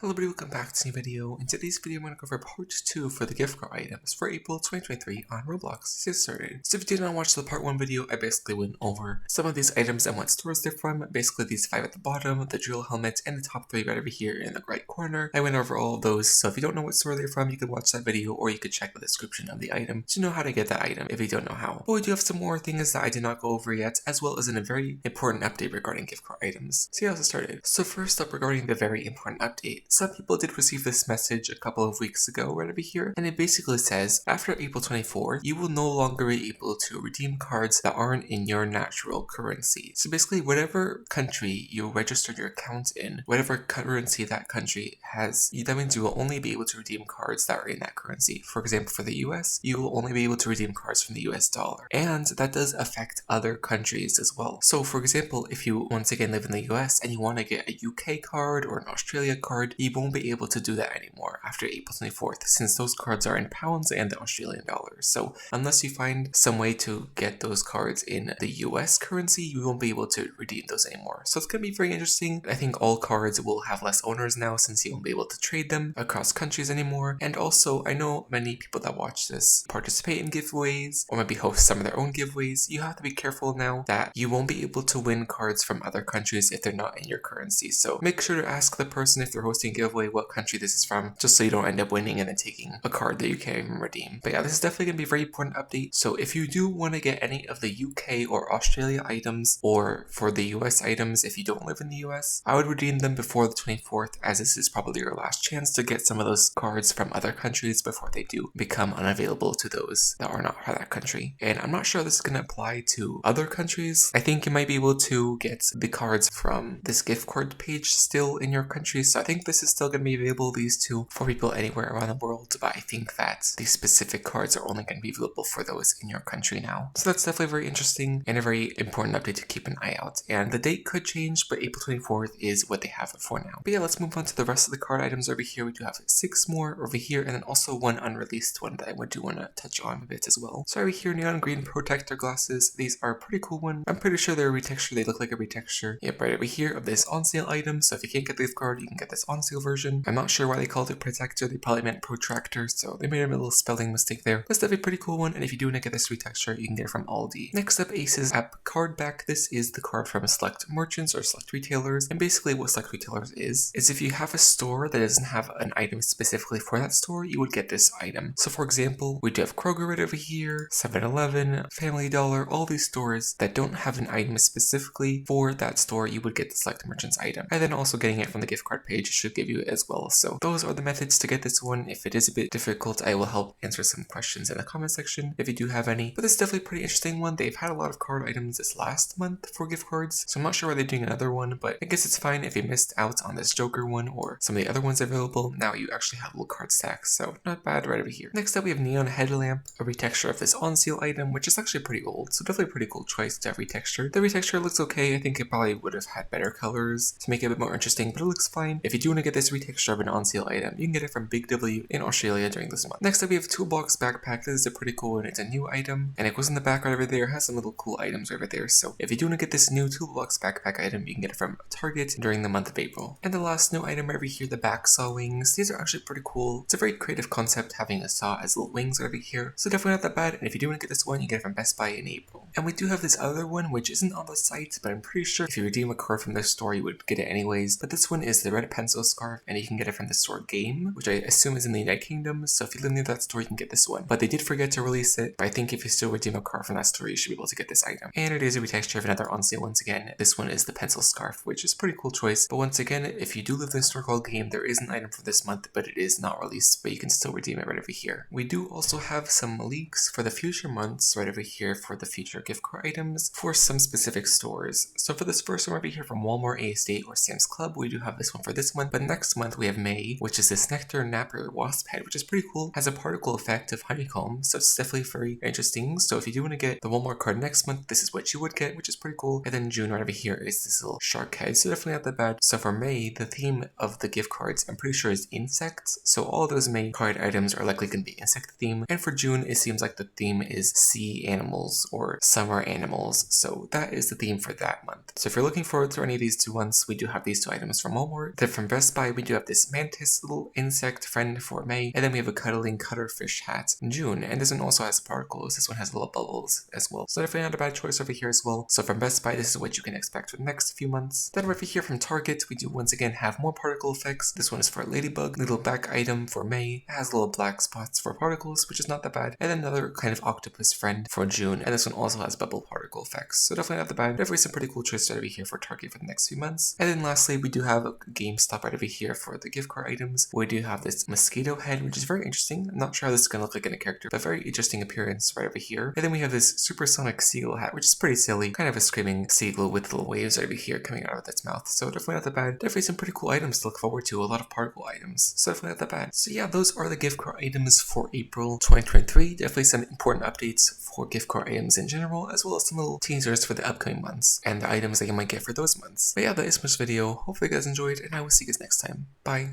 Hello everybody, welcome back to a new video. In today's video, I'm going to go over part 2 for the gift card items for April 2023 on Roblox. Let's get started. So if you did not watch the part 1 video, I basically went over some of these items and what stores they're from. Basically these 5 at the bottom, the drill helmet, and the top 3 right over here in the right corner. I went over all of those, so if you don't know what store they're from, you can watch that video or you could check the description of the item to know how to get that item if you don't know how. But we do have some more things that I did not go over yet, as well as a very important update regarding gift card items. So yeah, let's get started. So first up, regarding the very important update, some people did receive this message a couple of weeks ago right over here, and it basically says after April 24th you will no longer be able to redeem cards that aren't in your natural currency. So basically whatever country you registered your account in, whatever currency that country has, that means you will only be able to redeem cards that are in that currency. For example, for the US, you will only be able to redeem cards from the US dollar, and that does affect other countries as well. So for example, if you once again live in the US and you want to get a UK card or an Australia card, you won't be able to do that anymore after April 24th, since those cards are in pounds and Australian dollars. So unless you find some way to get those cards in the US currency, you won't be able to redeem those anymore. So it's going to be very interesting. I think all cards will have less owners now, since you won't be able to trade them across countries anymore. And also, I know many people that watch this participate in giveaways or maybe host some of their own giveaways. You have to be careful now that you won't be able to win cards from other countries if they're not in your currency. So make sure to ask the person if they're hosting a giveaway what country this is from, just so you don't end up winning and then taking a card that you can't even redeem. But yeah, this is definitely going to be a very important update. So if you do want to get any of the UK or Australia items, or for the US items, if you don't live in the US, I would redeem them before the 24th, as this is probably your last chance to get some of those cards from other countries before they do become unavailable to those that are not from that country. And I'm not sure this is going to apply to other countries. I think you might be able to get the cards from this gift card page still in your country, so I think this is still going to be available, these two, for people anywhere around the world, but I think that these specific cards are only going to be available for those in your country now. So that's definitely very interesting and a very important update to keep an eye out. And the date could change, but April 24th is what they have it for now. But yeah, let's move on to the rest of the card items over here. We do have 6 more over here, and then also one unreleased one that I do want to touch on a bit as well. So over here, neon green protector glasses. These are a pretty cool one. I'm pretty sure they're a retexture. They look like a retexture. Yep, right over here of this on sale item. So if you can't get this card, you can get this on sale version. I'm not sure why they called it protector. They probably meant protractor, so they made a little spelling mistake there. That's definitely a pretty cool one, and if you do want to get this retexture, you can get it from Aldi. Next up, Aces app card back. This is the card from select merchants or select retailers, and basically what select retailers is if you have a store that doesn't have an item specifically for that store, you would get this item. So for example, we do have Kroger right over here, 7-Eleven, Family Dollar, all these stores that don't have an item specifically for that store, you would get the select merchants item. And then also getting it from the gift card page should give you it as well. So those are the methods to get this one. If it is a bit difficult, I will help answer some questions in the comment section if you do have any. But this is definitely a pretty interesting one. They've had a lot of card items this last month for gift cards, so I'm not sure why they're doing another one, but I guess it's fine if you missed out on this Joker one or some of the other ones available. Now you actually have little card stacks, so not bad right over here. Next up, we have neon headlamp, a retexture of this on sale item, which is actually pretty old, so definitely a pretty cool choice to have retexture. The retexture looks okay. I think it probably would have had better colors to make it a bit more interesting, but it looks fine. If you do want to get this retexture of an on sale item, you can get it from Big W in Australia during this month. Next up, we have Toolbox Backpack. This is a pretty cool one. It's a new item, and it goes in the back right over there. It has some little cool items over there. So if you do want to get this new Toolbox Backpack item, you can get it from Target during the month of April. And the last new item over here, the back saw wings. These are actually pretty cool. It's a very creative concept, having a saw as little wings over here. So definitely not that bad. And if you do want to get this one, you get it from Best Buy in April. And we do have this other one, which isn't on the site, but I'm pretty sure if you redeem a card from this store, you would get it anyways. But this one is the red pencil scarf, and you can get it from the store Game, which I assume is in the United Kingdom. So if you live near that store, you can get this one. But they did forget to release it. But I think if you still redeem a card from that store, you should be able to get this item. And it is a retexture of another on sale once again. This one is the pencil scarf, which is a pretty cool choice. But once again, if you do live in the store called Game, there is an item for this month, but it is not released, but you can still redeem it right over here. We do also have some leaks for the future months right over here for the future gift card items for some specific stores. So for this first one over here from Walmart, ASD, or Sam's Club, we do have this one for this month. But next month we have May, which is this Nectar Napper Wasp Head, which is pretty cool. Has a particle effect of honeycomb, so it's definitely very interesting. So if you do want to get the Walmart card next month, this is what you would get, which is pretty cool. And then June right over here is this little shark head, so definitely not that bad. So for May, the theme of the gift cards, I'm pretty sure is insects. So all those May card items are likely going to be insect theme. And for June, it seems like the theme is sea animals or summer animals. So that is the theme for that month. So if you're looking forward to any of these 2 months, we do have these 2 items from Walmart. Then from Best Buy, we do have this mantis little insect friend for May, and then we have a cuddling cuttlefish hat in June. And this one also has sparkles. This one has little bubbles as well. So definitely not a bad choice over here as well. So from Best Buy, this is what you can expect for the next few months. Then over here from Target, we do once again have more particle effects. This one is for a ladybug, little back item for May. It has little black spots for particles, which is not that bad. And then another kind of octopus friend for June. And this one also has bubble particle effects. So definitely not that bad. Definitely some pretty cool choices over here for Target for the next few months. And then lastly, we do have a GameStop right over here for the gift card items. We do have this mosquito head, which is very interesting. I'm not sure how this is going to look like in a character, but very interesting appearance right over here. And then we have this supersonic seagull hat, which is pretty silly. Kind of a screaming seagull with little waves over here coming out of its mouth. So definitely not that bad. Definitely some pretty cool items to look forward to. A lot of particle items. So definitely not that bad. So yeah, those are the gift card items for April 2023. Definitely some important updates for gift card items in general, as well as some little teasers for the upcoming months and the items that you might get for those months. But yeah, that is this video. Hopefully you guys enjoyed, and I will see you guys next time. Bye.